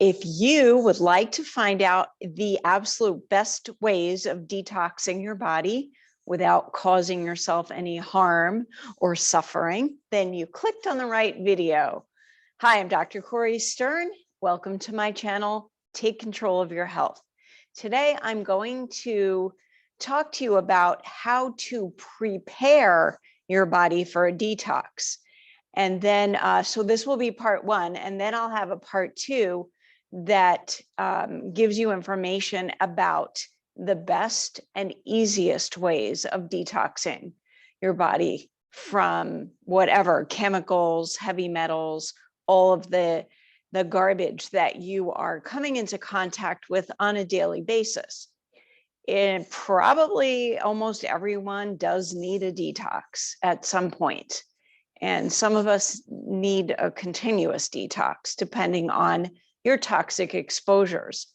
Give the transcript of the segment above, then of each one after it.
If you would like to find out the absolute best ways of detoxing your body without causing yourself any harm or suffering, then you clicked on the right video. Hi, I'm Dr. Cori Stern. Welcome to my channel, Take Control of Your Health. Today, I'm going to talk to you about how to prepare your body for a detox. And then, so this will be part one, and then I'll have a part two that gives you information about the best and easiest ways of detoxing your body from whatever chemicals, heavy metals, all of the garbage that you are coming into contact with on a daily basis. And probably almost everyone does need a detox at some point. And some of us need a continuous detox depending on your toxic exposures.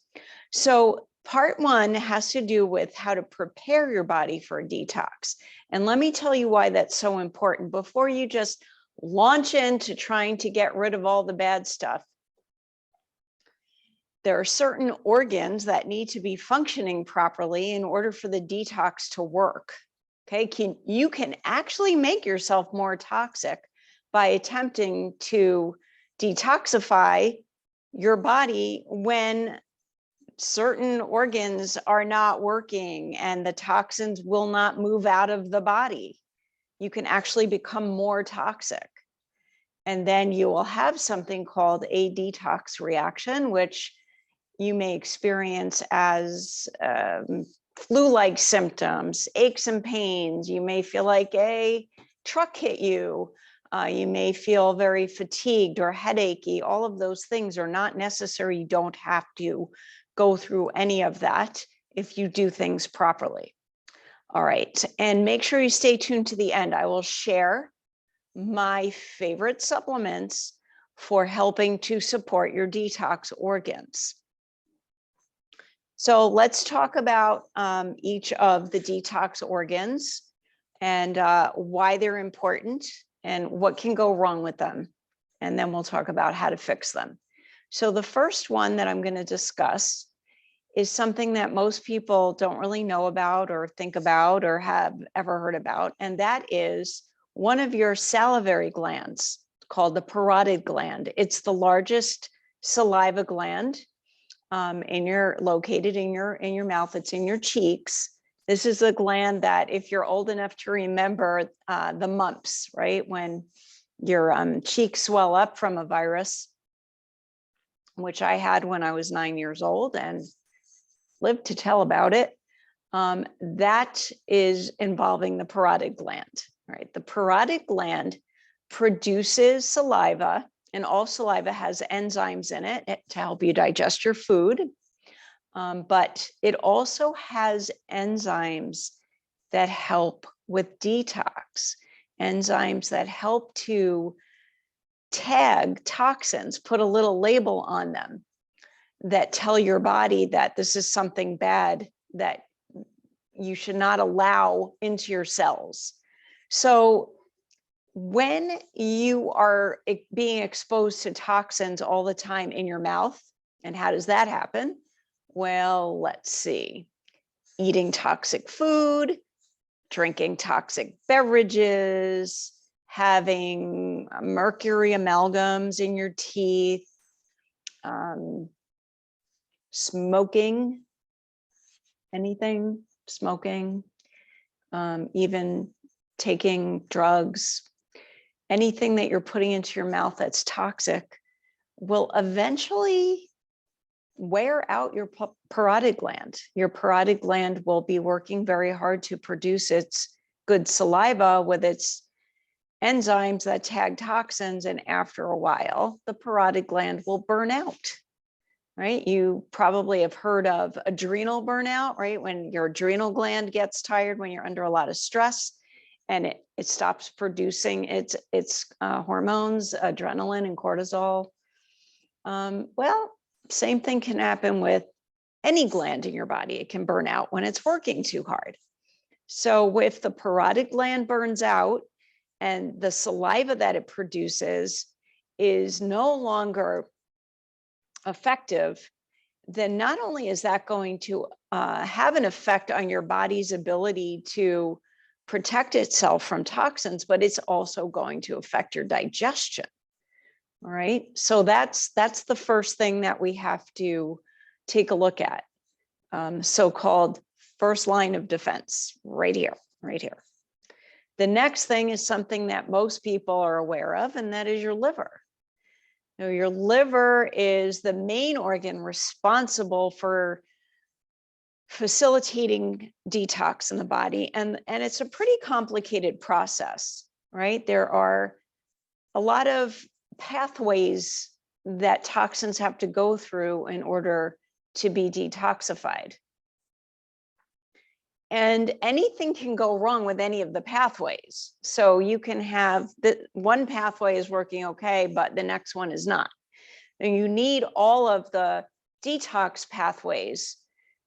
So part one has to do with how to prepare your body for a detox. And let me tell you why that's so important before you just launch into trying to get rid of all the bad stuff. There are certain organs that need to be functioning properly in order for the detox to work. Okay, you can actually make yourself more toxic by attempting to detoxify your body when certain organs are not working and the toxins will not move out of the body. You can actually become more toxic. And then you will have something called a detox reaction, which you may experience as flu-like symptoms, aches and pains. You may feel like a truck hit you. You may feel very fatigued or headachy. All of those things are not necessary. You don't have to go through any of that if you do things properly. All right, and make sure you stay tuned to the end. I will share my favorite supplements for helping to support your detox organs. So let's talk about each of the detox organs and why they're important and what can go wrong with them. And then we'll talk about how to fix them. So the first one that I'm going to discuss is something that most people don't really know about or think about or have ever heard about. And that is one of your salivary glands called the parotid gland. It's the largest saliva gland located in your mouth. It's in your cheeks. This is a gland that, if you're old enough to remember the mumps, right? When your cheeks swell up from a virus, which I had when I was 9 years old and lived to tell about it. That is involving the parotid gland, right? The parotid gland produces saliva, and all saliva has enzymes in it to help you digest your food. But it also has enzymes that help with detox, enzymes that help to tag toxins, put a little label on them that tell your body that this is something bad that you should not allow into your cells. So when you are being exposed to toxins all the time in your mouth, and how does that happen? Well, let's see. Eating toxic food, drinking toxic beverages, having mercury amalgams in your teeth, smoking, smoking, even taking drugs, anything that you're putting into your mouth that's toxic will eventually wear out your parotid gland. Your parotid gland will be working very hard to produce its good saliva with its enzymes that tag toxins, and after a while, the parotid gland will burn out, right? You probably have heard of adrenal burnout, right? When your adrenal gland gets tired, when you're under a lot of stress, and it stops producing its hormones, adrenaline and cortisol. Well, same thing can happen with any gland in your body. It can burn out when it's working too hard. So if the parotid gland burns out and the saliva that it produces is no longer effective, then not only is that going to have an effect on your body's ability to protect itself from toxins, but it's also going to affect your digestion. All right. So that's the first thing that we have to take a look at. So-called first line of defense, right here. The next thing is something that most people are aware of, and that is your liver. Now, your liver is the main organ responsible for facilitating detox in the body, and it's a pretty complicated process, right? There are a lot of pathways that toxins have to go through in order to be detoxified. And anything can go wrong with any of the pathways. So you can have the one pathway is working okay, but the next one is not. And you need all of the detox pathways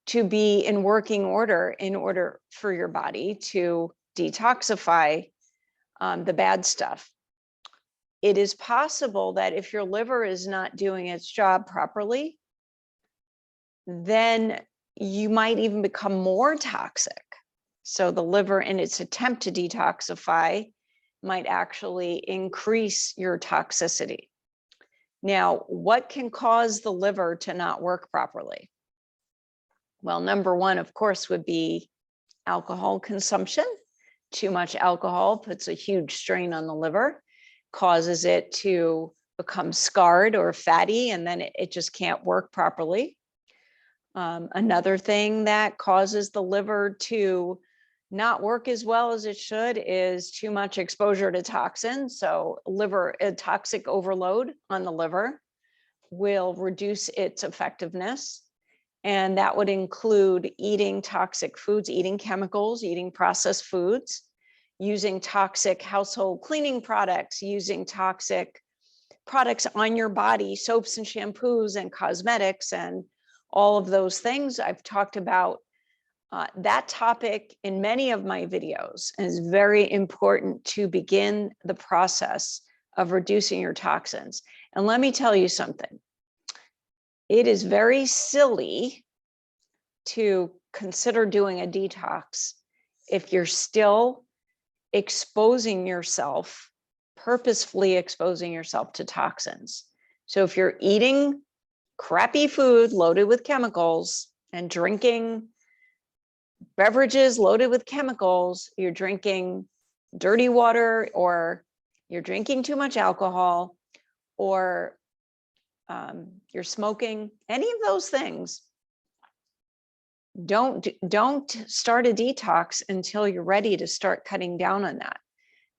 to be in working order in order for your body to detoxify the bad stuff. It is possible that if your liver is not doing its job properly, then you might even become more toxic. So the liver, in its attempt to detoxify, might actually increase your toxicity. Now, what can cause the liver to not work properly? Well, number one, of course, would be alcohol consumption. Too much alcohol puts a huge strain on the liver, causes it to become scarred or fatty, and then it just can't work properly. Another thing that causes the liver to not work as well as it should is too much exposure to toxins. So toxic overload on the liver will reduce its effectiveness. And that would include eating toxic foods, eating chemicals, eating processed foods, using toxic household cleaning products, using toxic products on your body, soaps and shampoos and cosmetics and all of those things. I've talked about that topic in many of my videos, and it's very important to begin the process of reducing your toxins. And let me tell you something. It is very silly to consider doing a detox if you're still exposing yourself, purposefully exposing yourself to toxins. So if you're eating crappy food loaded with chemicals and drinking beverages loaded with chemicals, you're drinking dirty water, or you're drinking too much alcohol, or you're smoking, any of those things, don't start a detox until you're ready to start cutting down on that,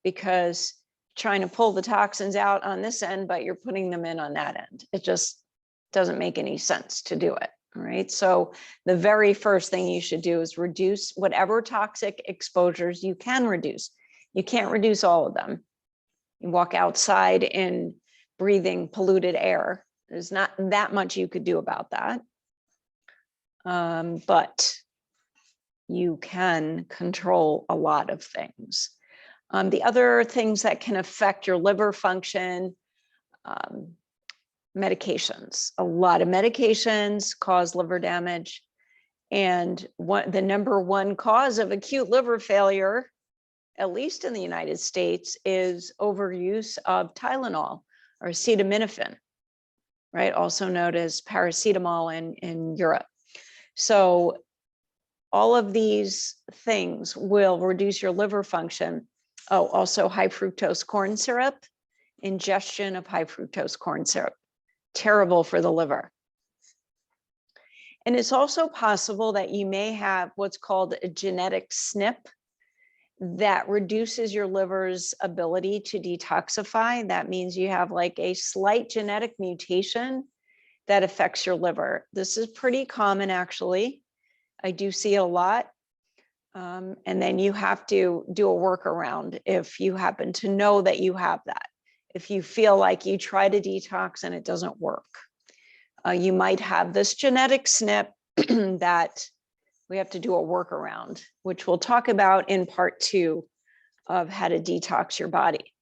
because trying to pull the toxins out on this end, but you're putting them in on that end. It just doesn't make any sense to do it. All right. So the very first thing you should do is reduce whatever toxic exposures you can reduce. You can't reduce all of them. You walk outside in breathing polluted air. There's not that much you could do about that. But you can control a lot of things. The other things that can affect your liver function, medications. A lot of medications cause liver damage. And the number one cause of acute liver failure, at least in the United States, is overuse of Tylenol or acetaminophen, right? Also known as paracetamol in Europe. So all of these things will reduce your liver function. Oh, also high fructose corn syrup, ingestion of high fructose corn syrup, terrible for the liver. And it's also possible that you may have what's called a genetic SNP that reduces your liver's ability to detoxify. That means you have like a slight genetic mutation that affects your liver. This is pretty common, actually. I do see it a lot. And then you have to do a workaround if you happen to know that you have that. If you feel like you try to detox and it doesn't work, you might have this genetic SNP that we have to do a workaround, which we'll talk about in part 2 of how to detox your body.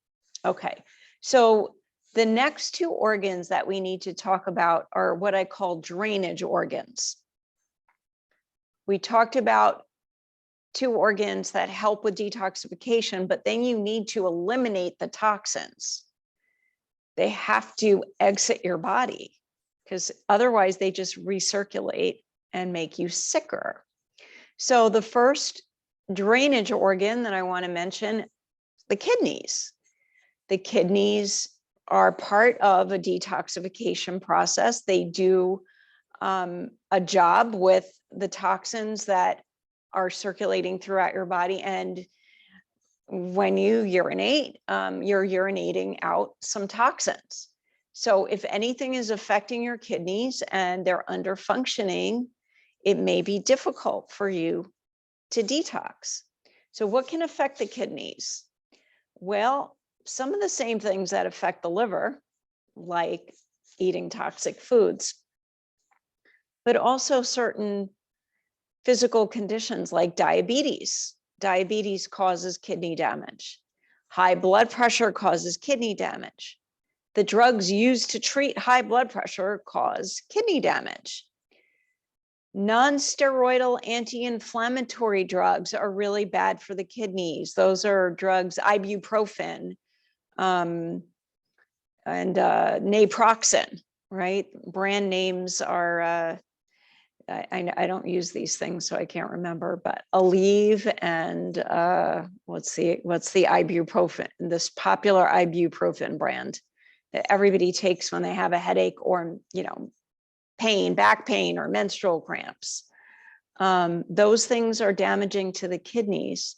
Okay, so The next two organs that we need to talk about are what I call drainage organs. We talked about two organs that help with detoxification, but then you need to eliminate the toxins. They have to exit your body because otherwise they just recirculate and make you sicker. So the first drainage organ that I want to mention, the kidneys. The kidneys are part of a detoxification process. They do a job with the toxins that are circulating throughout your body. And when you urinate, you're urinating out some toxins. So if anything is affecting your kidneys and they're under functioning, it may be difficult for you to detox. So what can affect the kidneys? Well, some of the same things that affect the liver, like eating toxic foods, but also certain physical conditions like diabetes. Diabetes causes kidney damage. High blood pressure causes kidney damage. The drugs used to treat high blood pressure cause kidney damage. Non-steroidal anti-inflammatory drugs are really bad for the kidneys. Those are drugs, ibuprofen and naproxen, right? Brand names are, I don't use these things, so I can't remember, but Aleve and what's the ibuprofen, this popular ibuprofen brand that everybody takes when they have a headache or, pain, back pain, or menstrual cramps. Those things are damaging to the kidneys.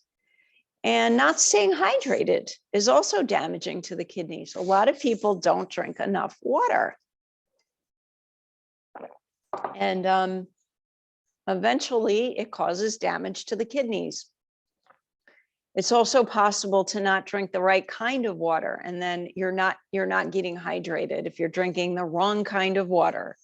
And not staying hydrated is also damaging to the kidneys. A lot of people don't drink enough water. And eventually it causes damage to the kidneys. It's also possible to not drink the right kind of water, and then you're not getting hydrated if you're drinking the wrong kind of water.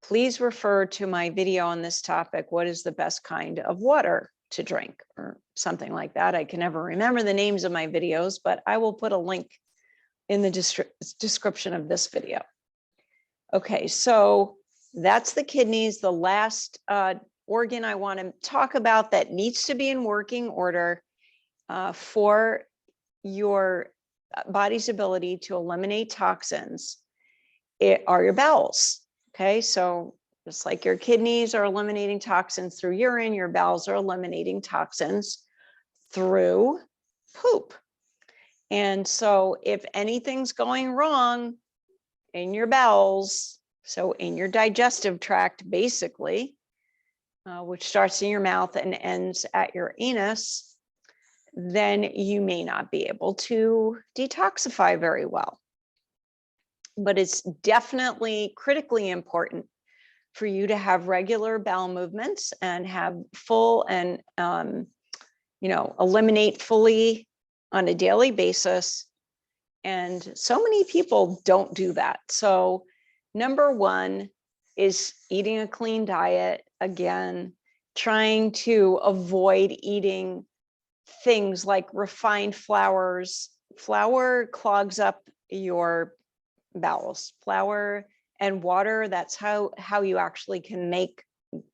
Please refer to my video on this topic, what is the best kind of water to drink, or something like that. I can never remember the names of my videos, but I will put a link in the description of this video. Okay, so that's the kidneys. The last organ I want to talk about that needs to be in working order for your body's ability to eliminate toxins are your bowels. Okay, so just like your kidneys are eliminating toxins through urine, your bowels are eliminating toxins through poop. And so if anything's going wrong in your bowels, so in your digestive tract, basically, which starts in your mouth and ends at your anus, then you may not be able to detoxify very well. But it's definitely critically important for you to have regular bowel movements and have full and, eliminate fully on a daily basis. And so many people don't do that. So number one is eating a clean diet. Again, trying to avoid eating things like refined flours. Flour clogs up your bowels. Flour and water, that's how you actually can make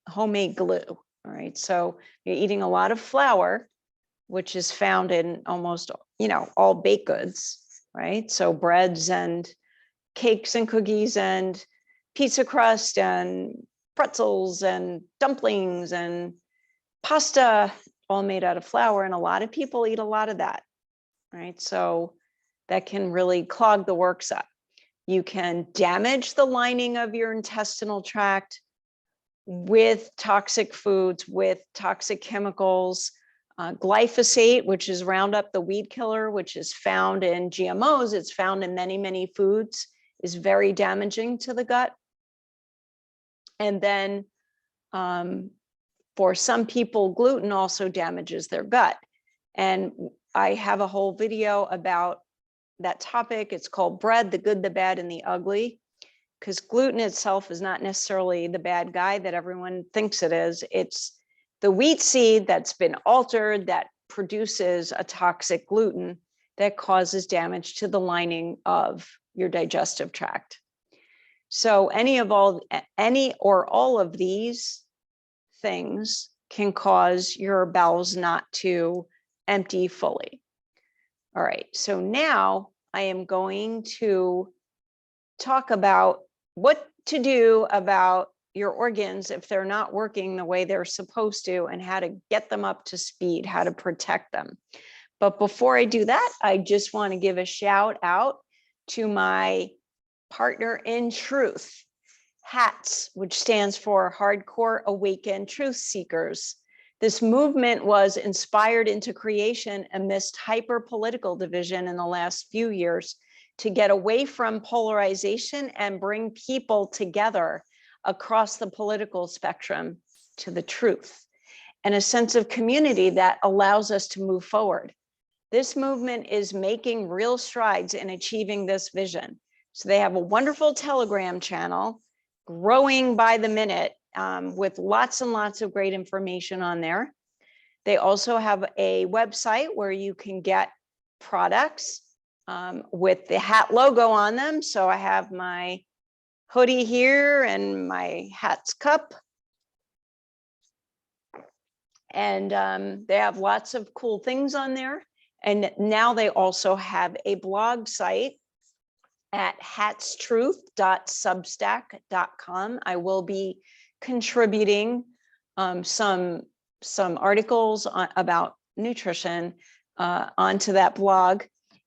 homemade glue. All right, so you're eating a lot of flour, which is found in almost all baked goods, right? So breads and cakes and cookies and pizza crust and pretzels and dumplings and pasta, all made out of flour. And a lot of people eat a lot of that, right? So that can really clog the works up. You can damage the lining of your intestinal tract with toxic foods, with toxic chemicals. Glyphosate, which is Roundup, the weed killer, which is found in GMOs, it's found in many, many foods, is very damaging to the gut. And then for some people, gluten also damages their gut. And I have a whole video about that topic. It's called Bread, the Good, the Bad, and the Ugly, because gluten itself is not necessarily the bad guy that everyone thinks it is. It's the wheat seed that's been altered that produces a toxic gluten that causes damage to the lining of your digestive tract. So any or all of these things can cause your bowels not to empty fully. All right, so now I am going to talk about what to do about your organs if they're not working the way they're supposed to, and how to get them up to speed, how to protect them. But before I do that, I just want to give a shout out to my partner in truth, HATS, which stands for Hardcore Awakened Truth Seekers. This movement was inspired into creation amidst hyper-political division in the last few years to get away from polarization and bring people together across the political spectrum to the truth and a sense of community that allows us to move forward. This movement is making real strides in achieving this vision. So they have a wonderful Telegram channel, growing by the minute, with lots and lots of great information on there. They also have a website where you can get products with the HAT logo on them. So I have my hoodie here and my HATS cup. And they have lots of cool things on there. And now they also have a blog site at hatstruth.substack.com. I will be contributing some articles about nutrition onto that blog.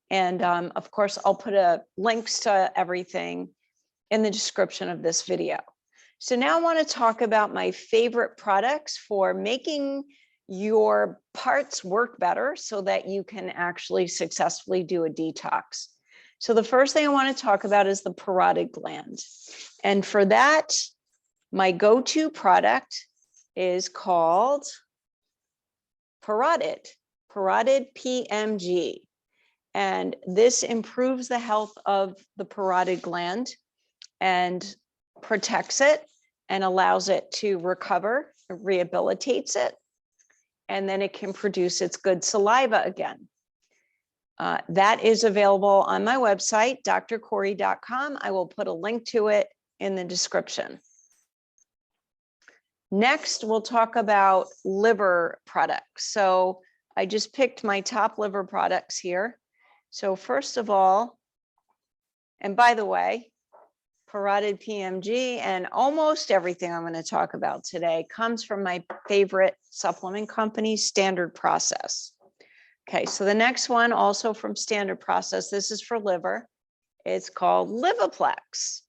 And of course, I'll put links to everything in the description of this video. So now I want to talk about my favorite products for making your parts work better so that you can actually successfully do a detox. So the first thing I want to talk about is the parotid gland. And for that, my go-to product is called Parotid PMG. And this improves the health of the parotid gland and protects it and allows it to recover, rehabilitates it, and then it can produce its good saliva again. That is available on my website, drcori.com. I will put a link to it in the description. Next, we'll talk about liver products. So I just picked my top liver products here. So first of all, and by the way, Parotid PMG and almost everything I'm going to talk about today comes from my favorite supplement company, Standard Process. Okay, so the next one also from Standard Process, this is for liver. It's called Livaplex.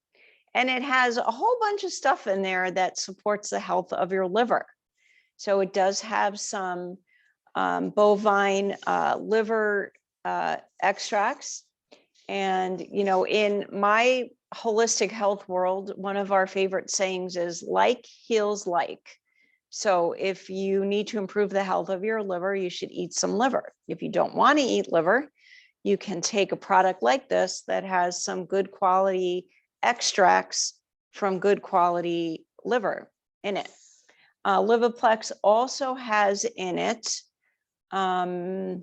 And it has a whole bunch of stuff in there that supports the health of your liver. So it does have some bovine liver extracts. And, you know, in my holistic health world, one of our favorite sayings is like heals like. So if you need to improve the health of your liver, you should eat some liver. If you don't want to eat liver, you can take a product like this that has some good quality extracts from good quality liver in it. Livaplex also has in it, I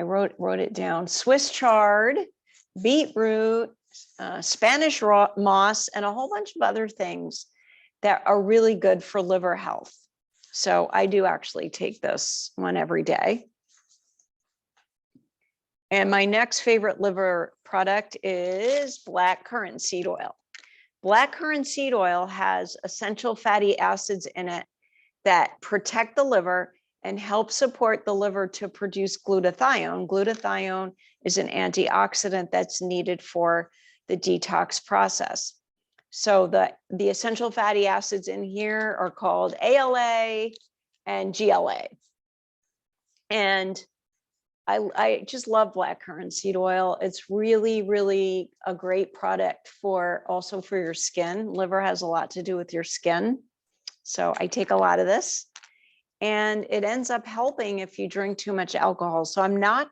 wrote it down, Swiss chard, beetroot, Spanish moss, and a whole bunch of other things that are really good for liver health. So I do actually take this one every day. And my next favorite liver product is blackcurrant seed oil. Blackcurrant seed oil has essential fatty acids in it that protect the liver and help support the liver to produce glutathione. Glutathione is an antioxidant that's needed for the detox process. So the essential fatty acids in here are called ALA and GLA. And I just love blackcurrant seed oil. It's really, really a great product also for your skin. Liver has a lot to do with your skin. So I take a lot of this, and it ends up helping if you drink too much alcohol. So I'm not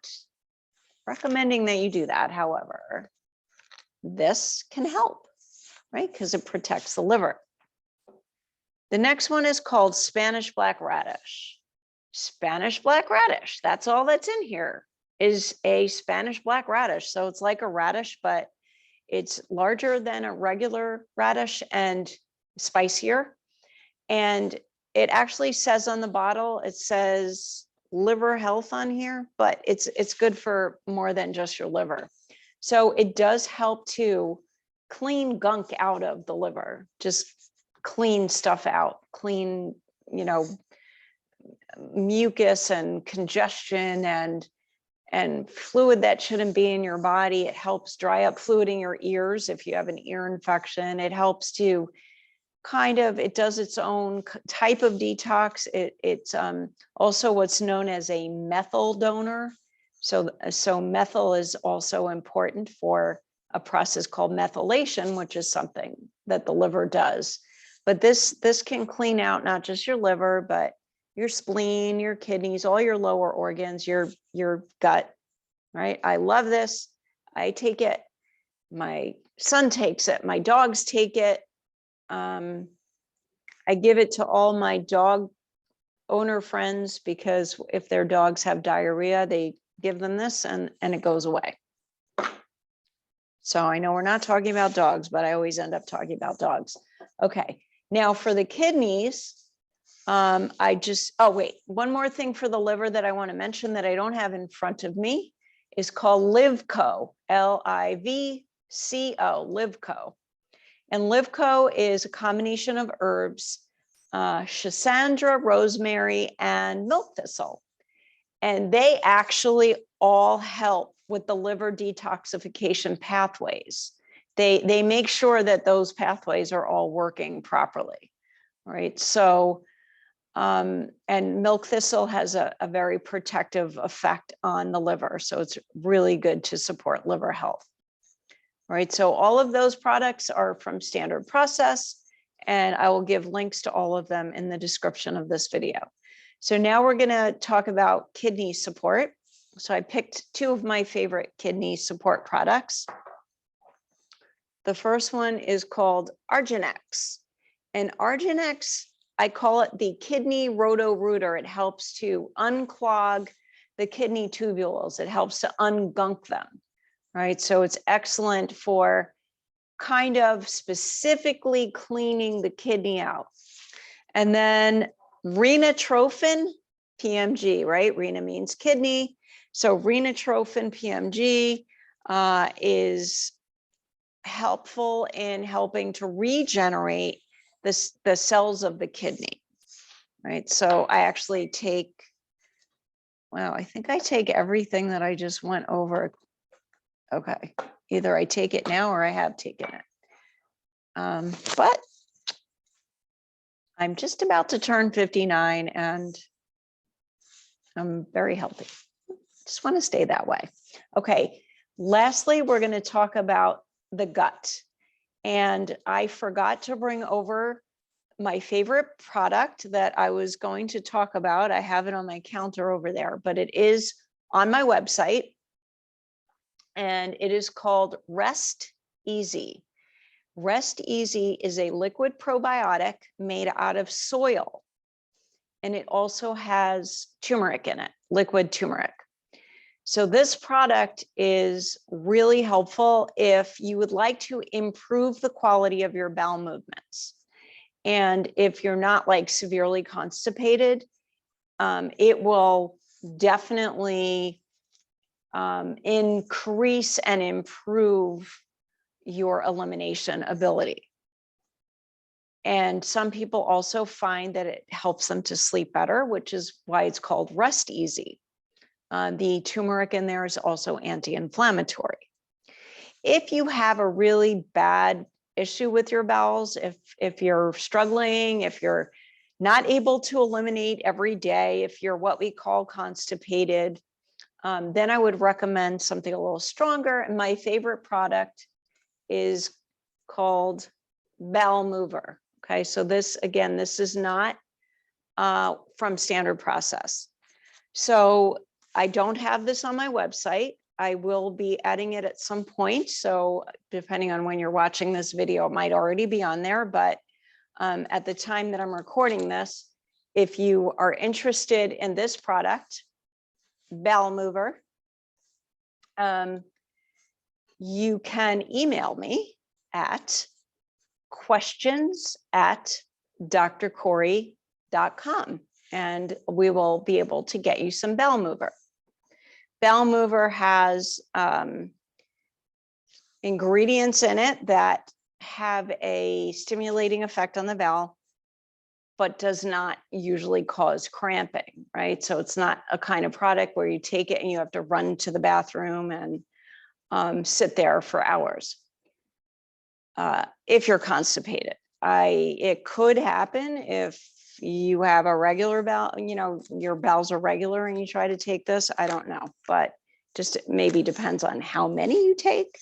recommending that you do that. However, this can help, right? Because it protects the liver. The next one is called Spanish black radish. Spanish black radish, that's all that's in here, is a Spanish black radish. So it's like a radish, but It's larger than a regular radish and spicier. And it actually says on the bottle, it says liver health on here, but it's good for more than just your liver. So it does help to clean gunk out of the liver, just clean stuff out, clean, you know, mucus and congestion and fluid that shouldn't be in your body. It helps dry up fluid in your ears if you have an ear infection. It helps to kind of, it does its own type of detox. It's also what's known as a methyl donor. So methyl is also important for a process called methylation, which is something that the liver does. But this can clean out not just your liver, but your spleen, your kidneys, all your lower organs, your gut, right? I love this. I take it. My son takes it. My dogs take it. I give it to all my dog owner friends because if their dogs have diarrhea, they give them this and it goes away. So I know we're not talking about dogs, but I always end up talking about dogs. Okay, now for the kidneys, oh wait, one more thing for the liver that I want to mention that I don't have in front of me is called Livco, Livco, Livco. And Livco is a combination of herbs, schisandra, rosemary, and milk thistle. And they actually all help with the liver detoxification pathways. They make sure that those pathways are all working properly, right? So, and milk thistle has a very protective effect on the liver. So it's really good to support liver health. Right, so all of those products are from Standard Process, and I will give links to all of them in the description of this video. So now we're going to talk about kidney support. So I picked two of my favorite kidney support products. The first one is called Arginex, and Arginex, I call it the kidney roto-rooter. It helps to unclog the kidney tubules. It helps to ungunk them. Right, so it's excellent for kind of specifically cleaning the kidney out. And then Renatrophin PMG, right? Rena means kidney. So Renatrophin PMG is helpful in helping to regenerate the cells of the kidney, right? So I actually take, well, I think I take everything that I just went over. Okay, either I take it now or I have taken it. But I'm just about to turn 59 and I'm very healthy. Just want to stay that way. Okay, lastly, we're going to talk about the gut. And I forgot to bring over my favorite product that I was going to talk about. I have it on my counter over there, but it is on my website. And it is called Rest Easy. Rest Easy is a liquid probiotic made out of soil. And it also has turmeric in it, liquid turmeric. So this product is really helpful if you would like to improve the quality of your bowel movements. And if you're not like severely constipated, it will definitely increase and improve your elimination ability. And some people also find that it helps them to sleep better, which is why it's called Rest Easy. The turmeric in there is also anti-inflammatory. If you have a really bad issue with your bowels, if you're struggling, if you're not able to eliminate every day, if you're what we call constipated, then I would recommend something a little stronger. And my favorite product is called Bowel Mover. Okay, so this, again, this is not from Standard Process. So I don't have this on my website. I will be adding it at some point. So depending on when you're watching this video, it might already be on there. But at the time that I'm recording this, if you are interested in this product, Bowel Mover, you can email me at questions@drcori.com, and we will be able to get you some bowel mover. Bowel mover has ingredients in it that have a stimulating effect on the bowel, but does not usually cause cramping, right? So it's not a kind of product where you take it and you have to run to the bathroom and sit there for hours. If you're constipated, it could happen if you have a regular bowel, your bowels are regular and you try to take this. I don't know, but just maybe depends on how many you take.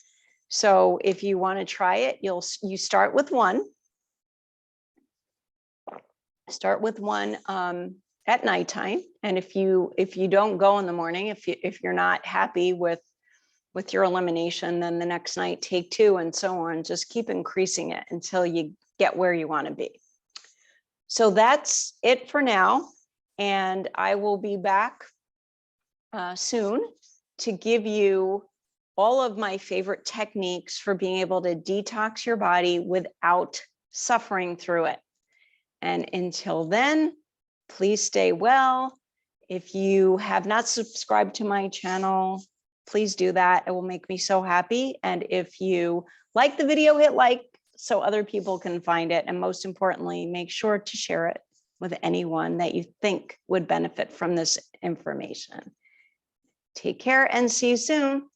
So if you want to try it, you start with one. Start with one at nighttime, and if you don't go in the morning, if you're not happy with your elimination, then the next night take 2, and so on. Just keep increasing it until you get where you want to be. So that's it for now, and I will be back soon to give you all of my favorite techniques for being able to detox your body without suffering through it. And until then, please stay well. If you have not subscribed to my channel, please do that. It will make me so happy. And if you like the video, hit like so other people can find it. And most importantly, make sure to share it with anyone that you think would benefit from this information. Take care and see you soon.